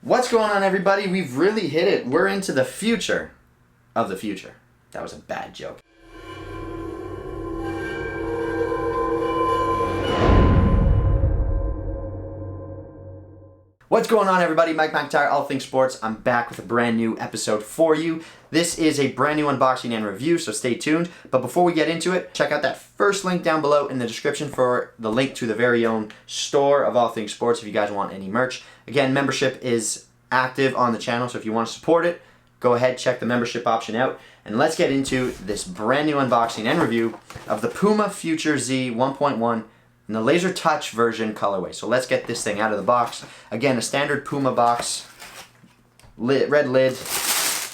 What's going on, everybody? We've really hit it. We're into the future of the future. That was a bad joke. What's going on, everybody? Mike McIntyre, All Things Sports. I'm back with a brand new episode for you. This is a brand new unboxing and review, so stay tuned. But before we get into it, check out that first link down below in the description for the link to the very own store of All Things Sports if you guys want any merch. Again, membership is active on the channel, so if you want to support it, go ahead, check the membership option out. And let's get into this brand new unboxing and review of the Puma Future Z 1.1 in the Lazertouch version colorway. So let's get this thing out of the box. Again, a standard Puma box, red lid.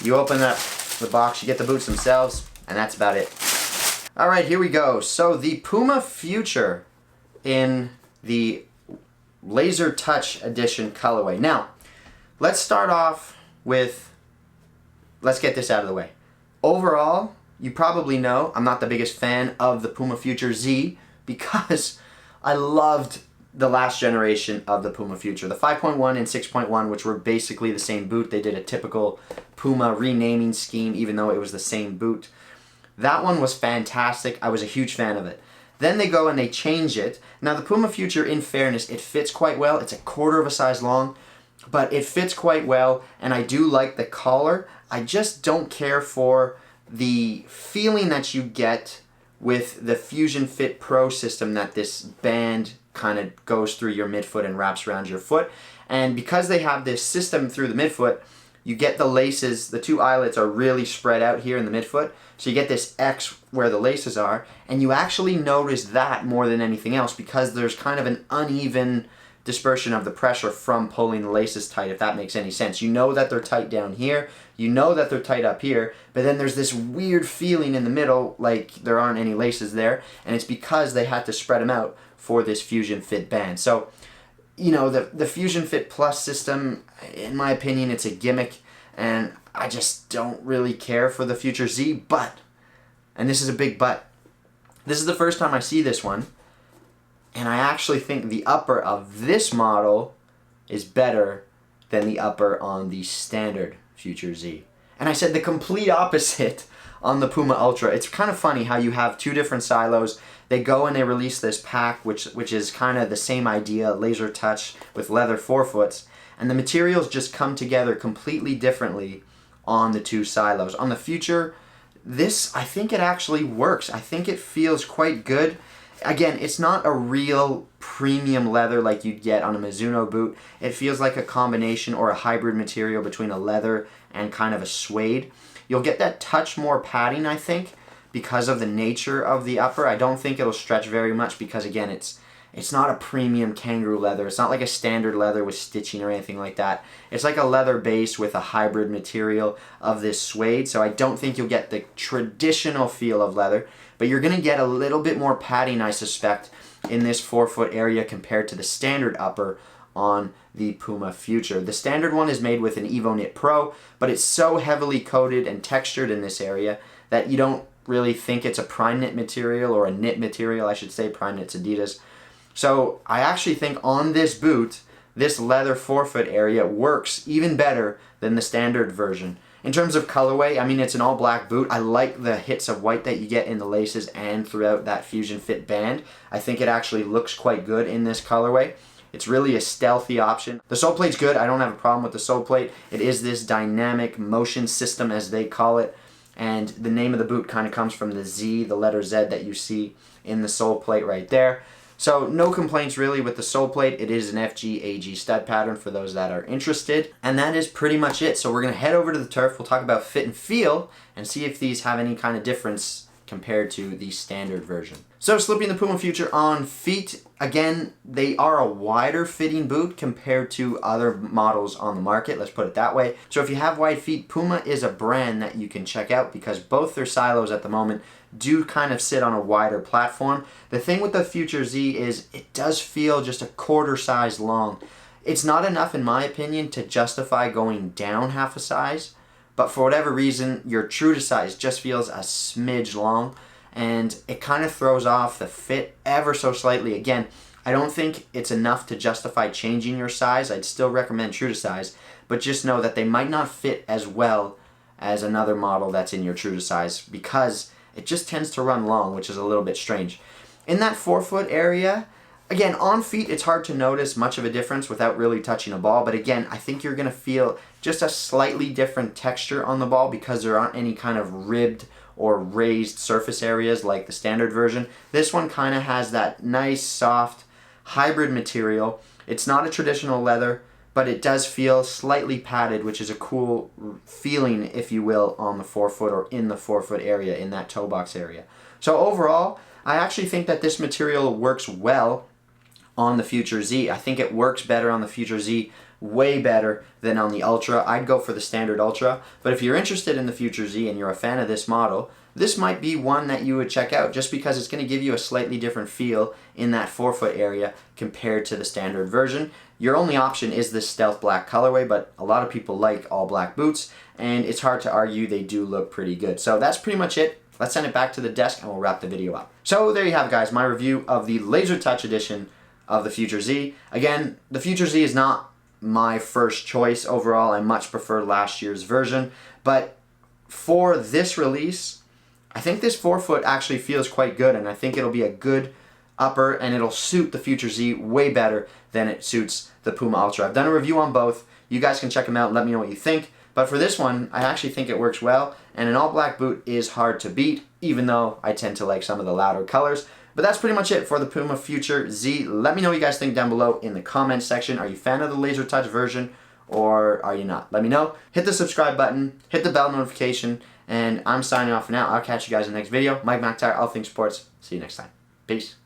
You open up the box, you get the boots themselves, and that's about it. All right, here we go. So the Puma Future in the Lazertouch edition colorway. Now, let's start off with, let's get this out of the way. Overall, you probably know I'm not the biggest fan of the Puma Future Z because I loved the last generation of the Puma Future. The 5.1 and 6.1, which were basically the same boot. They did a typical Puma renaming scheme, even though it was the same boot. That one was fantastic. I was a huge fan of it. Then they go and they change it. Now the Puma Future, in fairness, it fits quite well. It's a quarter of a size long, but it fits quite well, and I do like the collar. I just don't care for the feeling that you get with the Fusion Fit Pro system, that this band kind of goes through your midfoot and wraps around your foot. And because they have this system through the midfoot, you get the laces, the two eyelets are really spread out here in the midfoot, so you get this X where the laces are, and you actually notice that more than anything else because there's kind of an uneven dispersion of the pressure from pulling the laces tight, if that makes any sense. You know that they're tight down here, you know that they're tight up here, but then there's this weird feeling in the middle like there aren't any laces there, and it's because they had to spread them out for this Fusion Fit band. So, you know, the Fusion Fit Plus system, in my opinion, it's a gimmick, and I just don't really care for the Future Z, but, and this is a big but, this is the first time I see this one, and I actually think the upper of this model is better than the upper on the standard Future Z. And I said the complete opposite on the Puma Ultra. It's kind of funny how you have two different silos. They go and they release this pack, which is kind of the same idea, Lazertouch with leather forefoots, and the materials just come together completely differently on the two silos. On the Future, this, I think it actually works. I think it feels quite good. Again, it's not a real premium leather like you'd get on a Mizuno boot. It feels like a combination or a hybrid material between a leather and kind of a suede. You'll get that touch more padding, I think, because of the nature of the upper. I don't think it'll stretch very much because, again, it's not a premium kangaroo leather. It's not like a standard leather with stitching or anything like that. It's like a leather base with a hybrid material of this suede, so I don't think you'll get the traditional feel of leather, but you're going to get a little bit more padding, I suspect, in this forefoot area compared to the standard upper on the Puma Future. The standard one is made with an Evo Knit Pro, but it's so heavily coated and textured in this area that you don't really think it's a prime knit material, or a knit material, I should say. Prime knit's Adidas. So I actually think on this boot, this leather forefoot area works even better than the standard version. In terms of colorway, I mean, it's an all black boot. I like the hits of white that you get in the laces and throughout that Fusion Fit band. I think it actually looks quite good in this colorway. It's really a stealthy option. The sole plate's good. I don't have a problem with the sole plate. It is this dynamic motion system, as they call it, and the name of the boot kind of comes from the Z, the letter Z that you see in the sole plate right there. So no complaints really with the sole plate. It is an FG AG stud pattern for those that are interested. And that is pretty much it. So we're going to head over to the turf. We'll talk about fit and feel and see if these have any kind of difference compared to the standard version. So slipping the Puma Future on feet, again, they are a wider fitting boot compared to other models on the market, let's put it that way. So if you have wide feet, Puma is a brand that you can check out because both their silos at the moment do kind of sit on a wider platform. The thing with the Future Z is it does feel just a quarter size long. It's not enough, in my opinion, to justify going down half a size, but for whatever reason, your true to size just feels a smidge long, and it kind of throws off the fit ever so slightly. Again, I don't think it's enough to justify changing your size. I'd still recommend true to size, but just know that they might not fit as well as another model that's in your true to size because it just tends to run long, which is a little bit strange. In that forefoot area, again, on feet, it's hard to notice much of a difference without really touching a ball, but again, I think you're going to feel just a slightly different texture on the ball because there aren't any kind of ribbed or raised surface areas like the standard version. This one kind of has that nice, soft, hybrid material. It's not a traditional leather, but it does feel slightly padded, which is a cool feeling, if you will, on the forefoot or in the forefoot area, in that toe box area. So overall, I actually think that this material works well on the Future Z. I think it works better on the Future Z, way better than on the Ultra. I'd go for the standard Ultra, but if you're interested in the Future Z and you're a fan of this model, this might be one that you would check out just because it's going to give you a slightly different feel in that forefoot area compared to the standard version. Your only option is this stealth black colorway, but a lot of people like all black boots, and it's hard to argue they do look pretty good. So that's pretty much it. Let's send it back to the desk and we'll wrap the video up. So there you have it, guys, my review of the Lazertouch edition of the Future Z. Again, the Future Z is not my first choice overall. I much prefer last year's version, but for this release, I think this forefoot actually feels quite good, and I think it'll be a good upper, and it'll suit the Future Z way better than it suits the Puma Ultra. I've done a review on both. You guys can check them out and let me know what you think. But for this one, I actually think it works well, and an all-black boot is hard to beat, even though I tend to like some of the louder colors. But that's pretty much it for the Puma Future Z. Let me know what you guys think down below in the comments section. Are you a fan of the Lazertouch version, or are you not? Let me know. Hit the subscribe button, hit the bell notification, and I'm signing off for now. I'll catch you guys in the next video. Mike McIntyre, All Things Sports. See you next time. Peace.